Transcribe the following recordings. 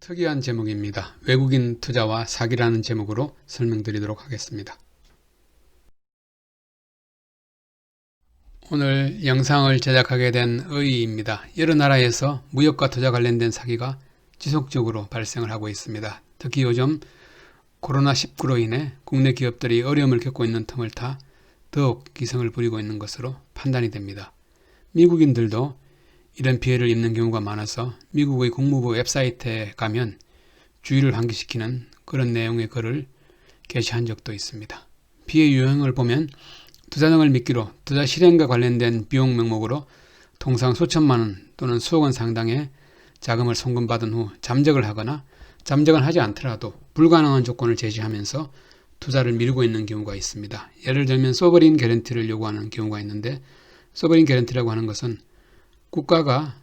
특이한 제목입니다. 외국인 투자와 사기라는 제목으로 설명드리도록 하겠습니다. 오늘 영상을 제작하게 된 의의입니다. 여러 나라에서 무역과 투자 관련된 사기가 지속적으로 발생을 하고 있습니다. 특히 요즘 코로나19로 인해 국내 기업들이 어려움을 겪고 있는 틈을 타 더욱 기승을 부리고 있는 것으로 판단이 됩니다. 미국인들도 이런 피해를 입는 경우가 많아서 미국의 국무부 웹사이트에 가면 주의를 환기시키는 그런 내용의 글을 게시한 적도 있습니다. 피해 유형을 보면 투자 등을 미끼로 투자 실행과 관련된 비용 명목으로 통상 수천만 원 또는 수억 원 상당의 자금을 송금받은 후 잠적을 하거나 잠적은 하지 않더라도 불가능한 조건을 제시하면서 투자를 미루고 있는 경우가 있습니다. 예를 들면 소버린 개런티를 요구하는 경우가 있는데, 소버린 개런티라고 하는 것은 국가가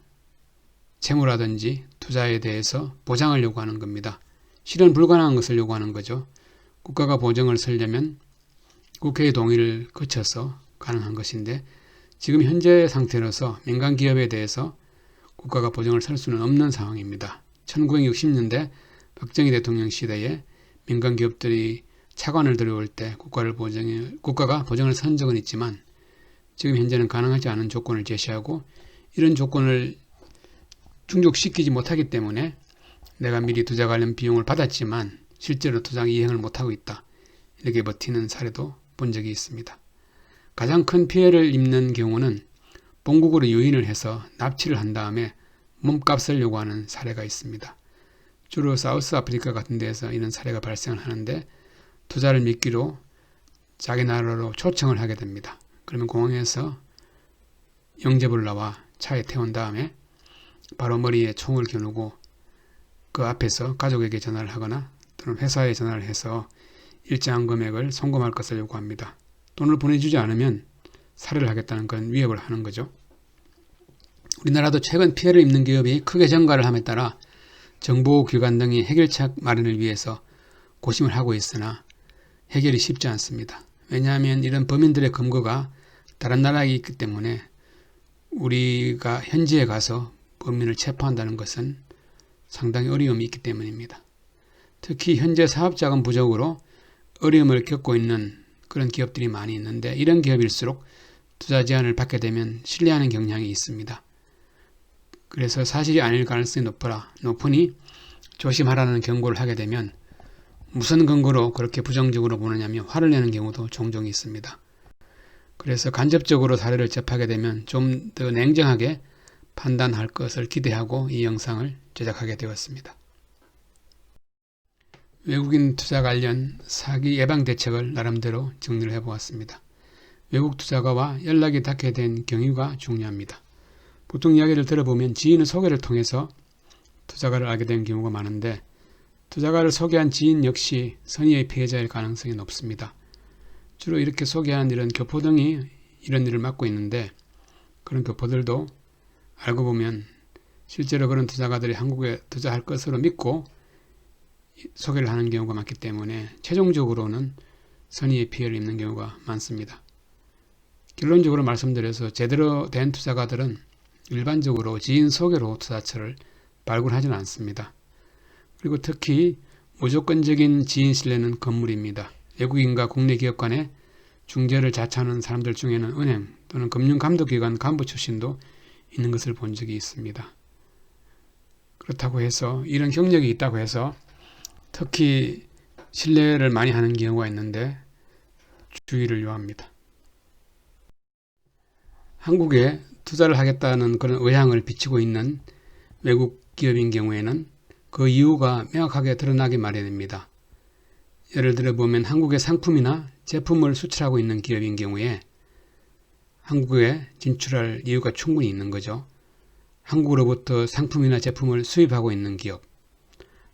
채무라든지 투자에 대해서 보장을 요구하는 겁니다. 실현 불가능한 것을 요구하는 거죠. 국가가 보증을 서려면 국회의 동의를 거쳐서 가능한 것인데, 지금 현재 상태로서 민간 기업에 대해서 국가가 보증을 설 수는 없는 상황입니다. 1960년대 박정희 대통령 시대에 민간 기업들이 차관을 들여올 때 국가가 보증을 선 적은 있지만, 지금 현재는 가능하지 않은 조건을 제시하고 이런 조건을 충족시키지 못하기 때문에 내가 미리 투자 관련 비용을 받았지만 실제로 투자 이행을 못하고 있다, 이렇게 버티는 사례도 본 적이 있습니다. 가장 큰 피해를 입는 경우는 본국으로 유인을 해서 납치를 한 다음에 몸값을 요구하는 사례가 있습니다. 주로 사우스 아프리카 같은 데에서 이런 사례가 발생을 하는데, 투자를 미끼로 자기 나라로 초청을 하게 됩니다. 그러면 공항에서 영접을 나와 차에 태운 다음에 바로 머리에 총을 겨누고 그 앞에서 가족에게 전화를 하거나 또는 회사에 전화를 해서 일정한 금액을 송금할 것을 요구합니다. 돈을 보내주지 않으면 살해를 하겠다는 그런 위협을 하는 거죠. 우리나라도 최근 피해를 입는 기업이 크게 증가를 함에 따라 정보기관 등이 해결책 마련을 위해서 고심을 하고 있으나 해결이 쉽지 않습니다. 왜냐하면 이런 범인들의 근거가 다른 나라에 있기 때문에 우리가 현지에 가서 범인을 체포한다는 것은 상당히 어려움이 있기 때문입니다. 특히 현재 사업자금 부족으로 어려움을 겪고 있는 그런 기업들이 많이 있는데, 이런 기업일수록 투자 제안을 받게 되면 신뢰하는 경향이 있습니다. 그래서 사실이 아닐 가능성이 높으니 조심하라는 경고를 하게 되면 무슨 근거로 그렇게 부정적으로 보느냐며 화를 내는 경우도 종종 있습니다. 그래서 간접적으로 사례를 접하게 되면 좀 더 냉정하게 판단할 것을 기대하고 이 영상을 제작하게 되었습니다. 외국인 투자 관련 사기 예방 대책을 나름대로 정리를 해보았습니다. 외국 투자가와 연락이 닿게 된 경위가 중요합니다. 보통 이야기를 들어보면 지인의 소개를 통해서 투자가를 알게 된 경우가 많은데, 투자가를 소개한 지인 역시 선의의 피해자일 가능성이 높습니다. 주로 이렇게 소개한 이런 교포 등이 이런 일을 맡고 있는데, 그런 교포들도 알고 보면 실제로 그런 투자가들이 한국에 투자할 것으로 믿고 소개를 하는 경우가 많기 때문에 최종적으로는 선의의 피해를 입는 경우가 많습니다. 결론적으로 말씀드려서 제대로 된 투자가들은 일반적으로 지인 소개로 투자처를 발굴하지는 않습니다. 그리고 특히 무조건적인 지인 신뢰는 금물입니다. 외국인과 국내 기업 간에 중재를 자처하는 사람들 중에는 은행 또는 금융감독기관 간부 출신도 있는 것을 본 적이 있습니다. 그렇다고 해서 이런 경력이 있다고 해서 특히 신뢰를 많이 하는 경우가 있는데 주의를 요합니다. 한국에 투자를 하겠다는 그런 의향을 비치고 있는 외국 기업인 경우에는 그 이유가 명확하게 드러나기 마련입니다. 예를 들어 보면 한국의 상품이나 제품을 수출하고 있는 기업인 경우에 한국에 진출할 이유가 충분히 있는 거죠. 한국으로부터 상품이나 제품을 수입하고 있는 기업,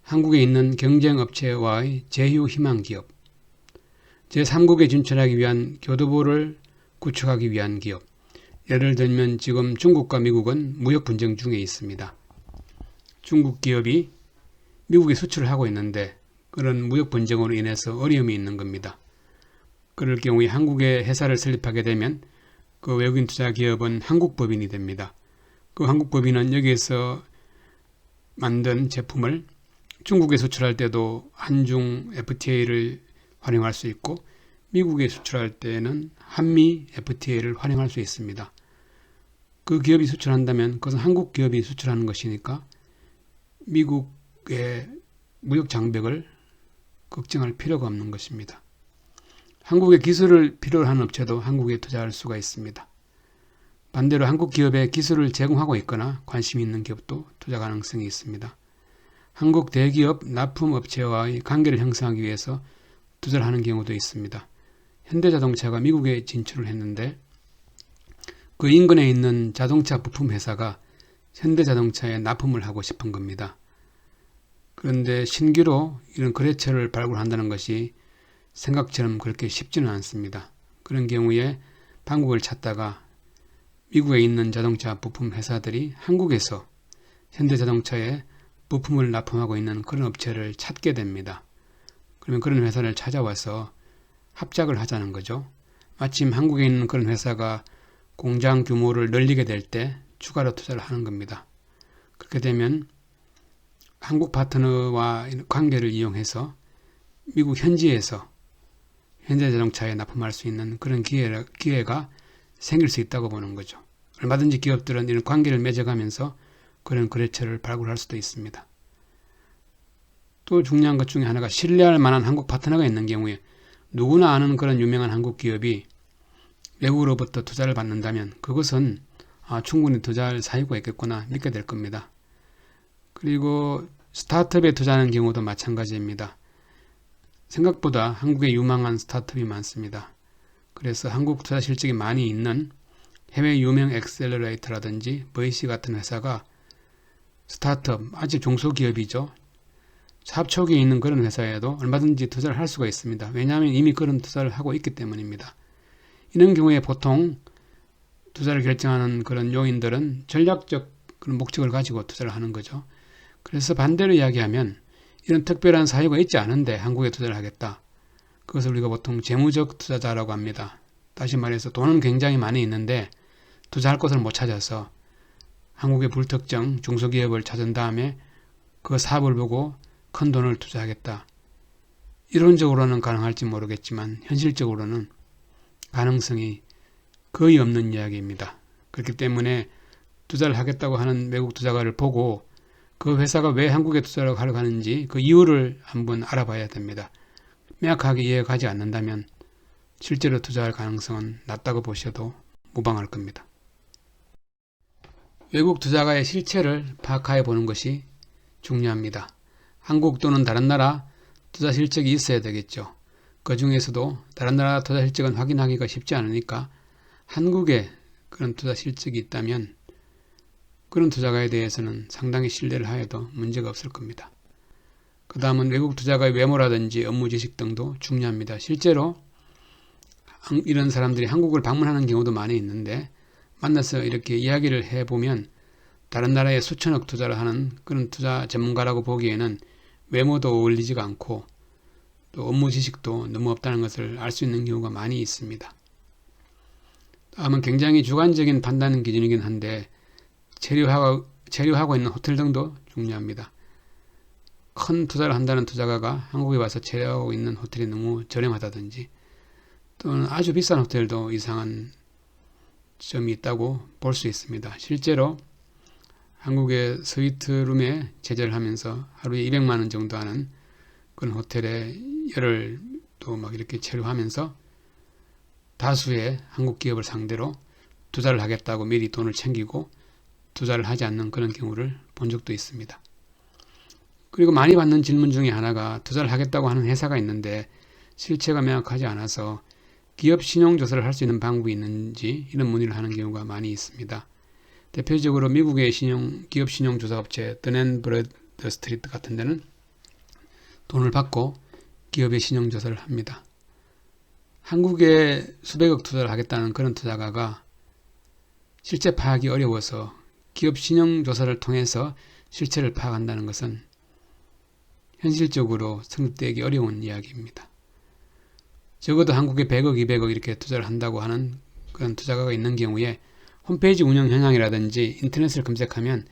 한국에 있는 경쟁업체와의 제휴 희망 기업, 제3국에 진출하기 위한 교두보를 구축하기 위한 기업. 예를 들면 지금 중국과 미국은 무역 분쟁 중에 있습니다. 중국 기업이 미국에 수출을 하고 있는데 그런 무역 분쟁으로 인해서 어려움이 있는 겁니다. 그럴 경우에 한국에 회사를 설립하게 되면 그 외국인 투자 기업은 한국 법인이 됩니다. 그 한국 법인은 여기에서 만든 제품을 중국에 수출할 때도 한중 FTA를 활용할 수 있고 미국에 수출할 때는 한미 FTA를 활용할 수 있습니다. 그 기업이 수출한다면 그것은 한국 기업이 수출하는 것이니까 미국의 무역 장벽을 걱정할 필요가 없는 것입니다. 한국의 기술을 필요로 하는 업체도 한국에 투자할 수가 있습니다. 반대로 한국 기업에 기술을 제공하고 있거나 관심이 있는 기업도 투자 가능성이 있습니다. 한국 대기업 납품업체와의 관계를 형성하기 위해서 투자를 하는 경우도 있습니다. 현대자동차가 미국에 진출을 했는데 그 인근에 있는 자동차 부품 회사가 현대자동차에 납품을 하고 싶은 겁니다. 그런데 신규로 이런 거래처를 발굴한다는 것이 생각처럼 그렇게 쉽지는 않습니다. 그런 경우에 방법을 찾다가 미국에 있는 자동차 부품 회사들이 한국에서 현대자동차에 부품을 납품하고 있는 그런 업체를 찾게 됩니다. 그러면 그런 회사를 찾아와서 합작을 하자는 거죠. 마침 한국에 있는 그런 회사가 공장 규모를 늘리게 될 때 추가로 투자를 하는 겁니다. 그렇게 되면 한국 파트너와 관계를 이용해서 미국 현지에서 현대자동차에 납품할 수 있는 그런 기회가 생길 수 있다고 보는 거죠. 얼마든지 기업들은 이런 관계를 맺어가면서 그런 거래처를 발굴할 수도 있습니다. 또 중요한 것 중에 하나가 신뢰할 만한 한국 파트너가 있는 경우에 누구나 아는 그런 유명한 한국 기업이 외국으로부터 투자를 받는다면 그것은 충분히 투자할 사유가 있겠구나 믿게 될 겁니다. 그리고 스타트업에 투자하는 경우도 마찬가지입니다. 생각보다 한국에 유망한 스타트업이 많습니다. 그래서 한국 투자 실적이 많이 있는 해외 유명 엑셀러레이터라든지 VC 같은 회사가 스타트업, 아직 중소기업이죠. 합초기에 있는 그런 회사에도 얼마든지 투자를 할 수가 있습니다. 왜냐하면 이미 그런 투자를 하고 있기 때문입니다. 이런 경우에 보통 투자를 결정하는 그런 요인들은 전략적 그런 목적을 가지고 투자를 하는 거죠. 그래서 반대로 이야기하면 이런 특별한 사유가 있지 않은데 한국에 투자를 하겠다. 그것을 우리가 보통 재무적 투자자라고 합니다. 다시 말해서 돈은 굉장히 많이 있는데 투자할 곳을 못 찾아서 한국의 불특정 중소기업을 찾은 다음에 그 사업을 보고 큰 돈을 투자하겠다. 이론적으로는 가능할지 모르겠지만 현실적으로는 가능성이 거의 없는 이야기입니다. 그렇기 때문에 투자를 하겠다고 하는 외국 투자가를 보고 그 회사가 왜 한국에 투자를 하려고 하는지 그 이유를 한번 알아봐야 됩니다. 명확하게 이해가 가지 않는다면 실제로 투자할 가능성은 낮다고 보셔도 무방할 겁니다. 외국 투자가의 실체를 파악해 보는 것이 중요합니다. 한국 또는 다른 나라 투자 실적이 있어야 되겠죠. 그 중에서도 다른 나라 투자 실적은 확인하기가 쉽지 않으니까 한국에 그런 투자 실적이 있다면 그런 투자가에 대해서는 상당히 신뢰를 하여도 문제가 없을 겁니다. 그 다음은 외국 투자가의 외모라든지 업무 지식 등도 중요합니다. 실제로 이런 사람들이 한국을 방문하는 경우도 많이 있는데 만나서 이렇게 이야기를 해보면 다른 나라에 수천억 투자를 하는 그런 투자 전문가라고 보기에는 외모도 어울리지가 않고 또 업무 지식도 너무 없다는 것을 알 수 있는 경우가 많이 있습니다. 다음은 굉장히 주관적인 판단 기준이긴 한데 체류하고 있는 호텔 등도 중요합니다. 큰 투자를 한다는 투자가가 한국에 와서 체류하고 있는 호텔이 너무 저렴하다든지 또는 아주 비싼 호텔도 이상한 점이 있다고 볼 수 있습니다. 실제로 한국의 스위트룸에 제재를 하면서 하루에 200만 원 정도 하는 그런 호텔에 열흘 또 막 이렇게 체류하면서 다수의 한국 기업을 상대로 투자를 하겠다고 미리 돈을 챙기고 투자를 하지 않는 그런 경우를 본 적도 있습니다. 그리고 많이 받는 질문 중에 하나가 투자를 하겠다고 하는 회사가 있는데 실체가 명확하지 않아서 기업 신용조사를 할 수 있는 방법이 있는지 이런 문의를 하는 경우가 많이 있습니다. 대표적으로 미국의 기업 신용조사업체 던앤브래드스트리트 같은 데는 돈을 받고 기업의 신용조사를 합니다. 한국에 수백억 투자를 하겠다는 그런 투자가가 실체 파악이 어려워서 기업 신용조사를 통해서 실체를 파악한다는 것은 현실적으로 성립되기 어려운 이야기입니다. 적어도 한국에 100억, 200억 이렇게 투자를 한다고 하는 그런 투자가가 있는 경우에 홈페이지 운영 현황이라든지 인터넷을 검색하면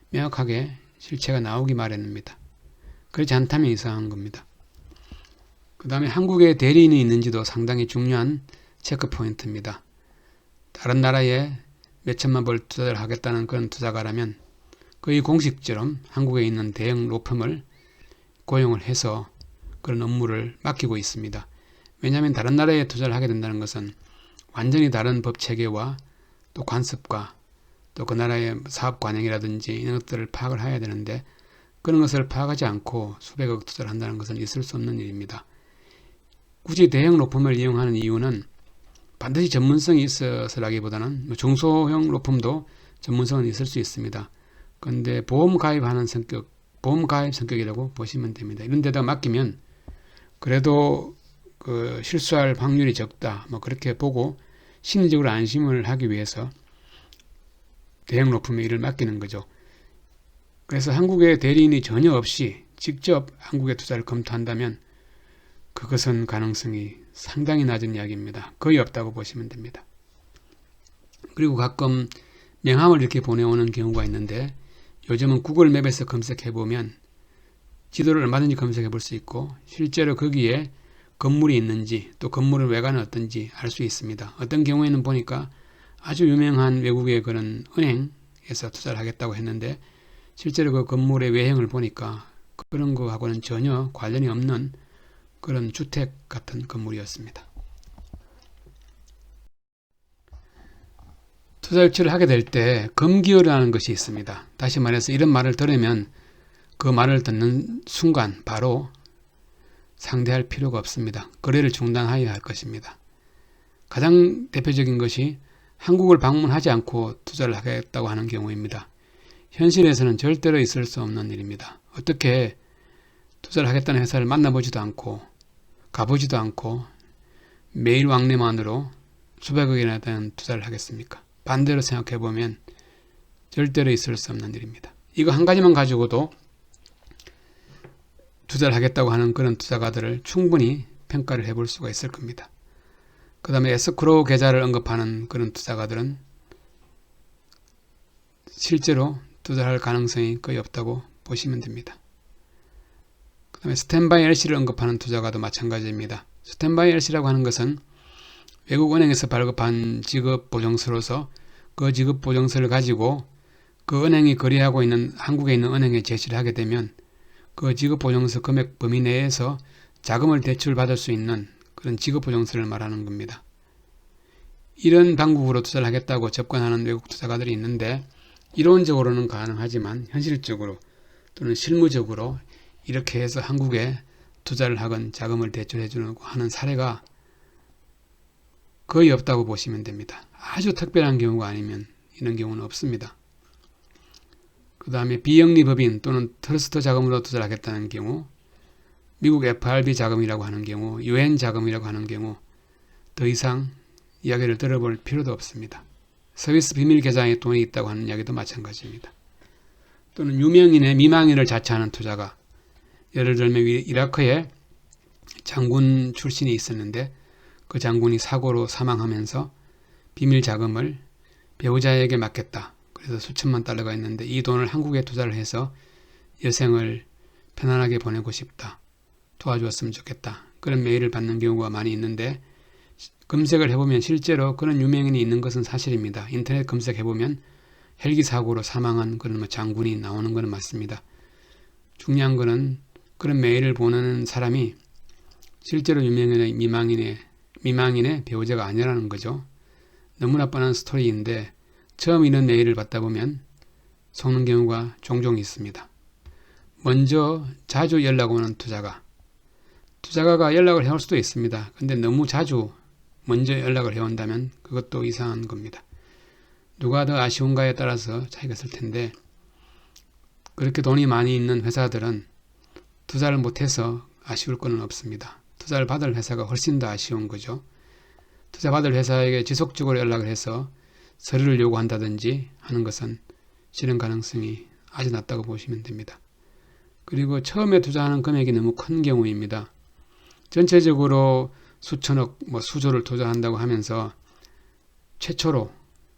명확하게 실체가 나오기 마련입니다. 그렇지 않다면 이상한 겁니다. 그 다음에 한국에 대리인이 있는지도 상당히 중요한 체크 포인트입니다. 다른 나라에 몇천만 불 투자를 하겠다는 그런 투자가라면 거의 공식처럼 한국에 있는 대형 로펌을 고용을 해서 그런 업무를 맡기고 있습니다. 왜냐하면 다른 나라에 투자를 하게 된다는 것은 완전히 다른 법 체계와 또 관습과 또 그 나라의 사업 관행이라든지 이런 것들을 파악을 해야 되는데 그런 것을 파악하지 않고 수백억 투자를 한다는 것은 있을 수 없는 일입니다. 굳이 대형 로펌을 이용하는 이유는 반드시 전문성이 있어서라기보다는 중소형 로펌도 전문성은 있을 수 있습니다. 그런데 보험 가입하는 성격, 보험 가입 성격이라고 보시면 됩니다. 이런 데다 맡기면 그래도 그 실수할 확률이 적다, 뭐 그렇게 보고 심리적으로 안심을 하기 위해서 대형 로펌에 일을 맡기는 거죠. 그래서 한국에 대리인이 전혀 없이 직접 한국에 투자를 검토한다면 그것은 가능성이 상당히 낮은 이야기입니다. 거의 없다고 보시면 됩니다. 그리고 가끔 명함을 이렇게 보내오는 경우가 있는데 요즘은 구글 맵에서 검색해보면 지도를 얼마든지 검색해 볼 수 있고 실제로 거기에 건물이 있는지 또 건물의 외관은 어떤지 알 수 있습니다. 어떤 경우에는 보니까 아주 유명한 외국의 그런 은행에서 투자를 하겠다고 했는데 실제로 그 건물의 외형을 보니까 그런 거하고는 전혀 관련이 없는 그런 주택 같은 건물이었습니다. 투자 유치를 하게 될 때 검기어라는 것이 있습니다. 다시 말해서 이런 말을 들으면 그 말을 듣는 순간 바로 상대할 필요가 없습니다. 거래를 중단하여야 할 것입니다. 가장 대표적인 것이 한국을 방문하지 않고 투자를 하겠다고 하는 경우입니다. 현실에서는 절대로 있을 수 없는 일입니다. 어떻게 투자를 하겠다는 회사를 만나보지도 않고 가보지도 않고 매일 왕래만으로 수백억이나 되는 투자를 하겠습니까? 반대로 생각해보면 절대로 있을 수 없는 일입니다. 이거 한 가지만 가지고도 투자를 하겠다고 하는 그런 투자가들을 충분히 평가를 해볼 수가 있을 겁니다. 그 다음에 에스크로우 계좌를 언급하는 그런 투자가들은 실제로 투자할 가능성이 거의 없다고 보시면 됩니다. 그 다음에 스탠바이 LC를 언급하는 투자가도 마찬가지입니다. 스탠바이 LC라고 하는 것은 외국 은행에서 발급한 지급보증서로서 그 지급보증서를 가지고 그 은행이 거래하고 있는 한국에 있는 은행에 제시를 하게 되면 그 지급보증서 금액 범위 내에서 자금을 대출받을 수 있는 그런 지급보증서를 말하는 겁니다. 이런 방법으로 투자를 하겠다고 접근하는 외국 투자가들이 있는데 이론적으로는 가능하지만 현실적으로 또는 실무적으로 이렇게 해서 한국에 투자를 하건 자금을 대출해주고 하는 사례가 거의 없다고 보시면 됩니다. 아주 특별한 경우가 아니면 이런 경우는 없습니다. 그 다음에 비영리법인 또는 트러스트 자금으로 투자를 하겠다는 경우, 미국 FRB 자금이라고 하는 경우, UN 자금이라고 하는 경우 더 이상 이야기를 들어볼 필요도 없습니다. 서비스 비밀 계좌에 돈이 있다고 하는 이야기도 마찬가지입니다. 또는 유명인의 미망인을 자처하는 투자가, 예를 들면 이라크에 장군 출신이 있었는데 그 장군이 사고로 사망하면서 비밀 자금을 배우자에게 맡겼다. 그래서 수천만 달러가 있는데 이 돈을 한국에 투자를 해서 여생을 편안하게 보내고 싶다. 도와주었으면 좋겠다. 그런 메일을 받는 경우가 많이 있는데 검색을 해보면 실제로 그런 유명인이 있는 것은 사실입니다. 인터넷 검색해보면 헬기 사고로 사망한 그런 장군이 나오는 것은 맞습니다. 중요한 것은 그런 메일을 보내는 사람이 실제로 유명인의 미망인의 배우자가 아니라는 거죠. 너무나 뻔한 스토리인데 처음 이런 메일을 받다 보면 속는 경우가 종종 있습니다. 먼저 자주 연락 오는 투자가가 연락을 해올 수도 있습니다. 근데 너무 자주 먼저 연락을 해온다면 그것도 이상한 겁니다. 누가 더 아쉬운가에 따라서 차이가 있을 텐데 그렇게 돈이 많이 있는 회사들은 투자를 못해서 아쉬울 건 없습니다. 투자를 받을 회사가 훨씬 더 아쉬운 거죠. 투자 받을 회사에게 지속적으로 연락을 해서 서류를 요구한다든지 하는 것은 실현 가능성이 아주 낮다고 보시면 됩니다. 그리고 처음에 투자하는 금액이 너무 큰 경우입니다. 전체적으로 수천억, 수조를 투자한다고 하면서 최초로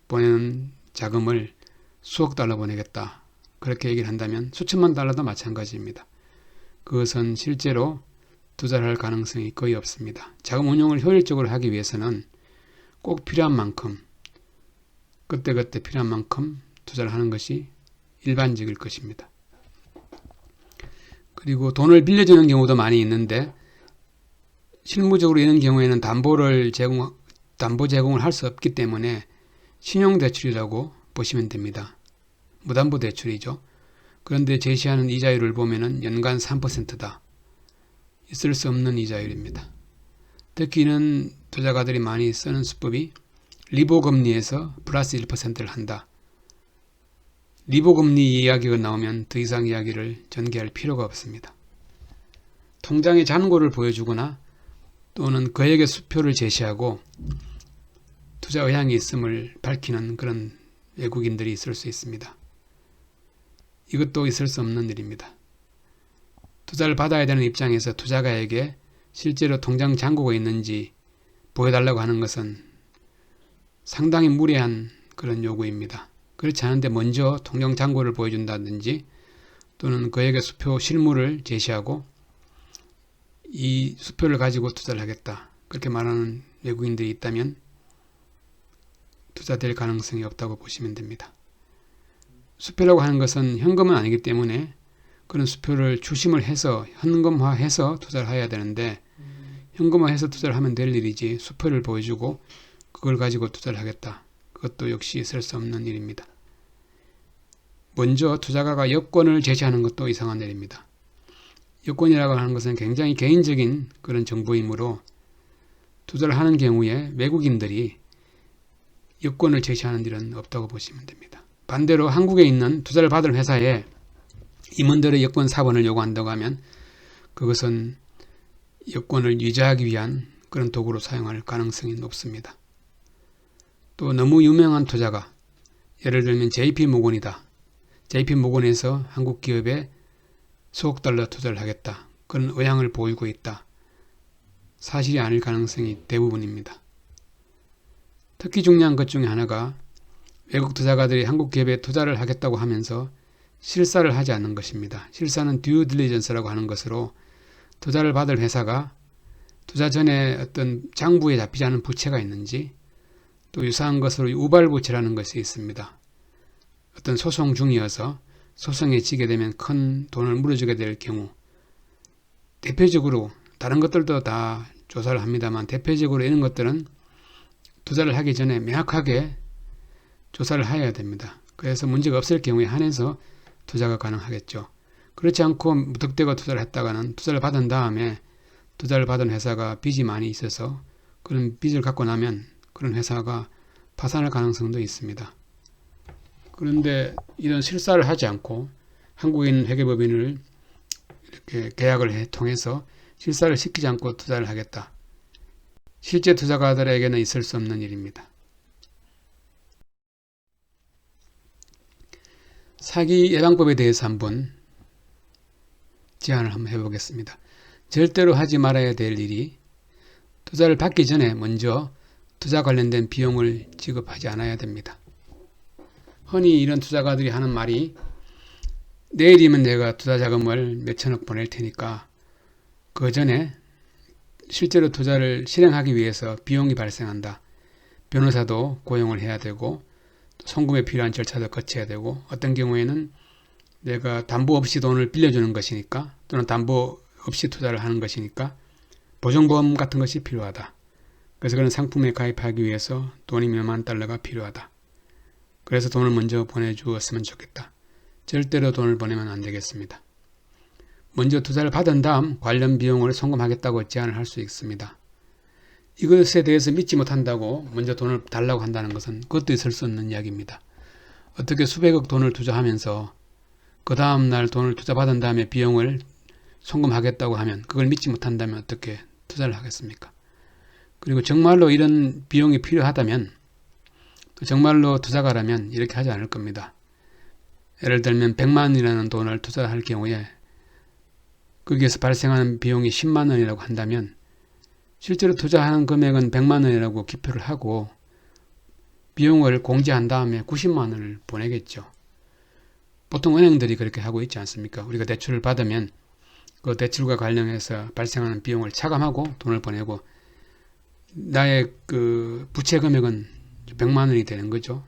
보내는 자금을 수억 달러 보내겠다. 그렇게 얘기를 한다면 수천만 달러도 마찬가지입니다. 그것은 실제로 투자를 할 가능성이 거의 없습니다. 자금 운용을 효율적으로 하기 위해서는 꼭 필요한 만큼, 그때그때 필요한 만큼 투자를 하는 것이 일반적일 것입니다. 그리고 돈을 빌려주는 경우도 많이 있는데, 실무적으로 이런 경우에는 담보 제공을 할 수 없기 때문에 신용대출이라고 보시면 됩니다. 무담보대출이죠. 그런데 제시하는 이자율을 보면은 연간 3%다. 있을 수 없는 이자율입니다. 특히 이는 투자가들이 많이 쓰는 수법이 리보금리에서 플러스 1%를 한다. 리보금리 이야기가 나오면 더 이상 이야기를 전개할 필요가 없습니다. 통장의 잔고를 보여주거나 또는 거액의 수표를 제시하고 투자 의향이 있음을 밝히는 그런 외국인들이 있을 수 있습니다. 이것도 있을 수 없는 일입니다. 투자를 받아야 되는 입장에서 투자가에게 실제로 통장 잔고가 있는지 보여달라고 하는 것은 상당히 무례한 그런 요구입니다. 그렇지 않은데 먼저 통장 잔고를 보여준다든지 또는 거액의 수표 실물을 제시하고 이 수표를 가지고 투자를 하겠다, 그렇게 말하는 외국인들이 있다면 투자될 가능성이 없다고 보시면 됩니다. 수표라고 하는 것은 현금은 아니기 때문에 그런 수표를 추심을 해서 현금화해서 투자를 해야 되는데, 현금화해서 투자를 하면 될 일이지 수표를 보여주고 그걸 가지고 투자를 하겠다, 그것도 역시 있을 수 없는 일입니다. 먼저 투자가가 여권을 제시하는 것도 이상한 일입니다. 여권이라고 하는 것은 굉장히 개인적인 그런 정보이므로 투자를 하는 경우에 외국인들이 여권을 제시하는 일은 없다고 보시면 됩니다. 반대로 한국에 있는 투자를 받을 회사에 임원들의 여권 사본을 요구한다고 하면 그것은 여권을 위조하기 위한 그런 도구로 사용할 가능성이 높습니다. 또 너무 유명한 투자가, 예를 들면 JP모건이다. JP모건에서 한국 기업에 수억 달러 투자를 하겠다, 그런 의향을 보이고 있다. 사실이 아닐 가능성이 대부분입니다. 특히 중요한 것 중에 하나가 외국 투자가들이 한국 기업에 투자를 하겠다고 하면서 실사를 하지 않는 것입니다. 실사는 듀 딜리전스라고 하는 것으로 투자를 받을 회사가 투자 전에 어떤 장부에 잡히지 않은 부채가 있는지, 또 유사한 것으로 우발부채라는 것이 있습니다. 어떤 소송 중이어서 소송에 지게 되면 큰 돈을 물어주게 될 경우, 대표적으로 다른 것들도 다 조사를 합니다만 대표적으로 이런 것들은 투자를 하기 전에 명확하게 조사를 해야 됩니다. 그래서 문제가 없을 경우에 한해서 투자가 가능하겠죠. 그렇지 않고 무턱대고 투자를 했다가는 투자를 받은 다음에 투자를 받은 회사가 빚이 많이 있어서 그런 빚을 갖고 나면 그런 회사가 파산할 가능성도 있습니다. 그런데 이런 실사를 하지 않고 한국인 회계법인을 이렇게 계약을 통해서 실사를 시키지 않고 투자를 하겠다. 실제 투자가들에게는 있을 수 없는 일입니다. 사기 예방법에 대해서 한번 제안을 한번 해보겠습니다. 절대로 하지 말아야 될 일이, 투자를 받기 전에 먼저 투자 관련된 비용을 지급하지 않아야 됩니다. 흔히 이런 투자가들이 하는 말이, 내일이면 내가 투자 자금을 몇천억 보낼 테니까 그 전에 실제로 투자를 실행하기 위해서 비용이 발생한다. 변호사도 고용을 해야 되고 송금에 필요한 절차도 거쳐야 되고, 어떤 경우에는 내가 담보 없이 돈을 빌려주는 것이니까, 또는 담보 없이 투자를 하는 것이니까 보증보험 같은 것이 필요하다. 그래서 그런 상품에 가입하기 위해서 돈이 몇만 달러가 필요하다. 그래서 돈을 먼저 보내주었으면 좋겠다. 절대로 돈을 보내면 안 되겠습니다. 먼저 투자를 받은 다음 관련 비용을 송금하겠다고 제안을 할 수 있습니다. 이것에 대해서 믿지 못한다고 먼저 돈을 달라고 한다는 것은 그것도 있을 수 없는 이야기입니다. 어떻게 수백억 돈을 투자하면서 그 다음날 돈을 투자받은 다음에 비용을 송금하겠다고 하면, 그걸 믿지 못한다면 어떻게 투자를 하겠습니까? 그리고 정말로 이런 비용이 필요하다면, 또 정말로 투자가라면 이렇게 하지 않을 겁니다. 예를 들면 100만 원이라는 돈을 투자할 경우에 거기에서 발생하는 비용이 10만 원이라고 한다면 실제로 투자하는 금액은 100만 원이라고 기표를 하고 비용을 공제한 다음에 90만 원을 보내겠죠. 보통 은행들이 그렇게 하고 있지 않습니까? 우리가 대출을 받으면 그 대출과 관련해서 발생하는 비용을 차감하고 돈을 보내고 나의 그 부채 금액은 100만 원이 되는 거죠.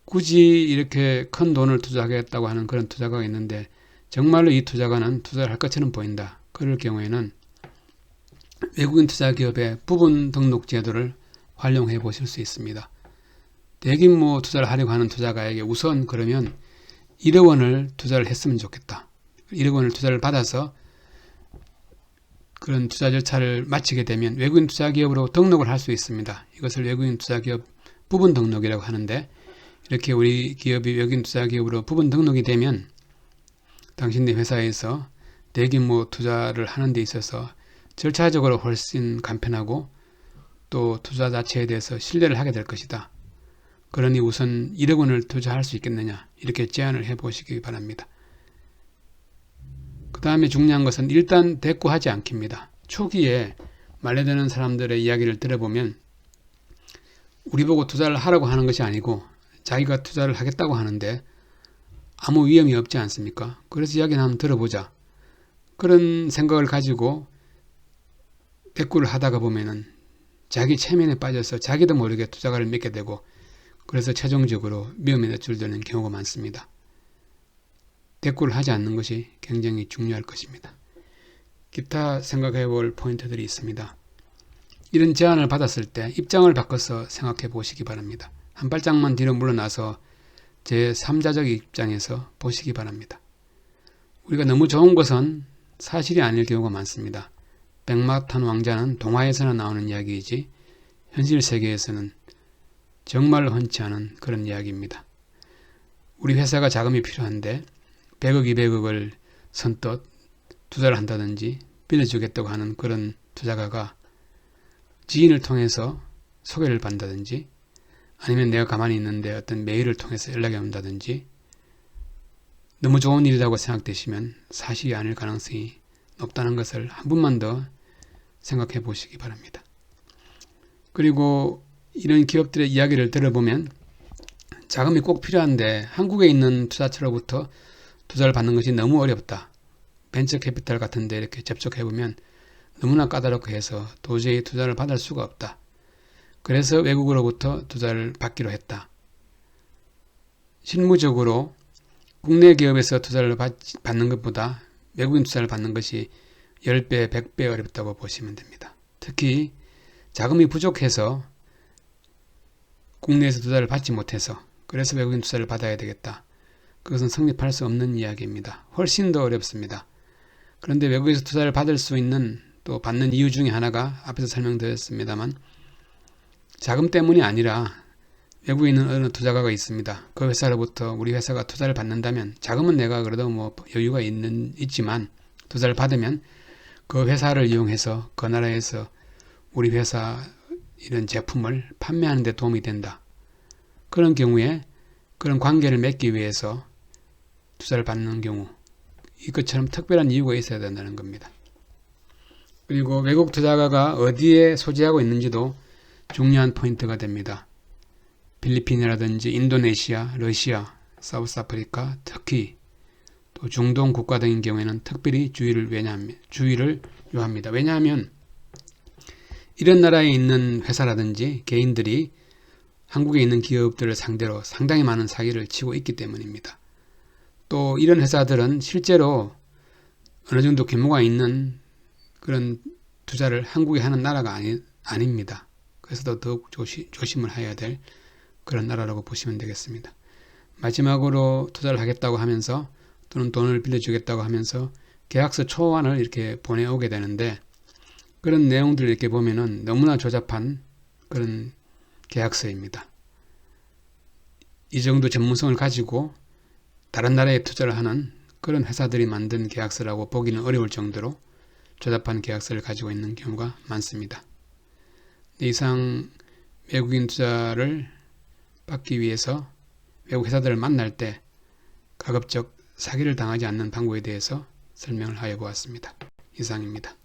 굳이 이렇게 큰 돈을 투자하겠다고 하는 그런 투자가가 있는데 정말로 이 투자가는 투자를 할 것처럼 보인다. 그럴 경우에는 외국인 투자기업의 부분 등록 제도를 활용해 보실 수 있습니다. 대규모 투자를 하려고 하는 투자가에게 우선 그러면 1억 원을 투자를 했으면 좋겠다. 1억 원을 투자를 받아서 그런 투자 절차를 마치게 되면 외국인 투자기업으로 등록을 할 수 있습니다. 이것을 외국인 투자기업 부분 등록이라고 하는데 이렇게 우리 기업이 외국인 투자기업으로 부분 등록이 되면 당신네 회사에서 대규모 투자를 하는 데 있어서 절차적으로 훨씬 간편하고 또 투자 자체에 대해서 신뢰를 하게 될 것이다. 그러니 우선 1억 원을 투자할 수 있겠느냐 이렇게 제안을 해보시기 바랍니다. 그 다음에 중요한 것은 일단 대꾸하지 않기입니다. 초기에 말려드는 사람들의 이야기를 들어보면 우리 보고 투자를 하라고 하는 것이 아니고 자기가 투자를 하겠다고 하는데 아무 위험이 없지 않습니까? 그래서 이야기는 한번 들어보자. 그런 생각을 가지고 대꾸를 하다가 보면은 자기 체면에 빠져서 자기도 모르게 투자가를 맺게 되고 그래서 최종적으로 위험에 노출되는 경우가 많습니다. 대꾸를 하지 않는 것이 굉장히 중요할 것입니다. 기타 생각해 볼 포인트들이 있습니다. 이런 제안을 받았을 때 입장을 바꿔서 생각해 보시기 바랍니다. 한 발짝만 뒤로 물러나서 제3자적 입장에서 보시기 바랍니다. 우리가 너무 좋은 것은 사실이 아닐 경우가 많습니다. 백마탄 왕자는 동화에서나 나오는 이야기이지 현실 세계에서는 정말 흔치 않은 그런 이야기입니다. 우리 회사가 자금이 필요한데 100억, 200억을 선뜻 투자를 한다든지 빌려주겠다고 하는 그런 투자가가 지인을 통해서 소개를 받는다든지 아니면 내가 가만히 있는데 어떤 메일을 통해서 연락이 온다든지 너무 좋은 일이라고 생각되시면 사실이 아닐 가능성이 높다는 것을 한 번만 더 생각해 보시기 바랍니다. 그리고 이런 기업들의 이야기를 들어보면 자금이 꼭 필요한데 한국에 있는 투자처로부터 투자를 받는 것이 너무 어렵다. 벤처 캐피탈 같은 데 이렇게 접촉해보면 너무나 까다롭고 해서 도저히 투자를 받을 수가 없다. 그래서 외국으로부터 투자를 받기로 했다. 실무적으로 국내 기업에서 투자를 받는 것보다 외국인 투자를 받는 것이 10배, 100배 어렵다고 보시면 됩니다. 특히 자금이 부족해서 국내에서 투자를 받지 못해서 그래서 외국인 투자를 받아야 되겠다. 그것은 성립할 수 없는 이야기입니다. 훨씬 더 어렵습니다. 그런데 외국에서 투자를 받을 수 있는 또 받는 이유 중에 하나가 앞에서 설명드렸습니다만 자금 때문이 아니라 외국에 있는 어느 투자가가 있습니다. 그 회사로부터 우리 회사가 투자를 받는다면 자금은 내가 그래도 뭐 여유가 있지만 투자를 받으면 그 회사를 이용해서 그 나라에서 우리 회사 이런 제품을 판매하는 데 도움이 된다. 그런 경우에 그런 관계를 맺기 위해서 투자를 받는 경우 이것처럼 특별한 이유가 있어야 된다는 겁니다. 그리고 외국 투자가가 어디에 소재하고 있는지도 중요한 포인트가 됩니다. 필리핀이라든지 인도네시아, 러시아, 사우스아프리카, 터키, 또 중동 국가 등인 경우에는 특별히 주의를 요합니다. 왜냐하면 이런 나라에 있는 회사라든지 개인들이 한국에 있는 기업들을 상대로 상당히 많은 사기를 치고 있기 때문입니다. 또 이런 회사들은 실제로 어느 정도 규모가 있는 그런 투자를 한국에 하는 나라가 아닙니다. 그래서 더욱 조심을 해야 될 그런 나라라고 보시면 되겠습니다. 마지막으로 투자를 하겠다고 하면서 또는 돈을 빌려주겠다고 하면서 계약서 초안을 이렇게 보내오게 되는데 그런 내용들을 이렇게 보면은 너무나 조잡한 그런 계약서입니다. 이 정도 전문성을 가지고 다른 나라에 투자를 하는 그런 회사들이 만든 계약서라고 보기는 어려울 정도로 조잡한 계약서를 가지고 있는 경우가 많습니다. 이상 외국인 투자를 받기 위해서 외국 회사들을 만날 때 가급적 사기를 당하지 않는 방법에 대해서 설명을 하여 보았습니다. 이상입니다.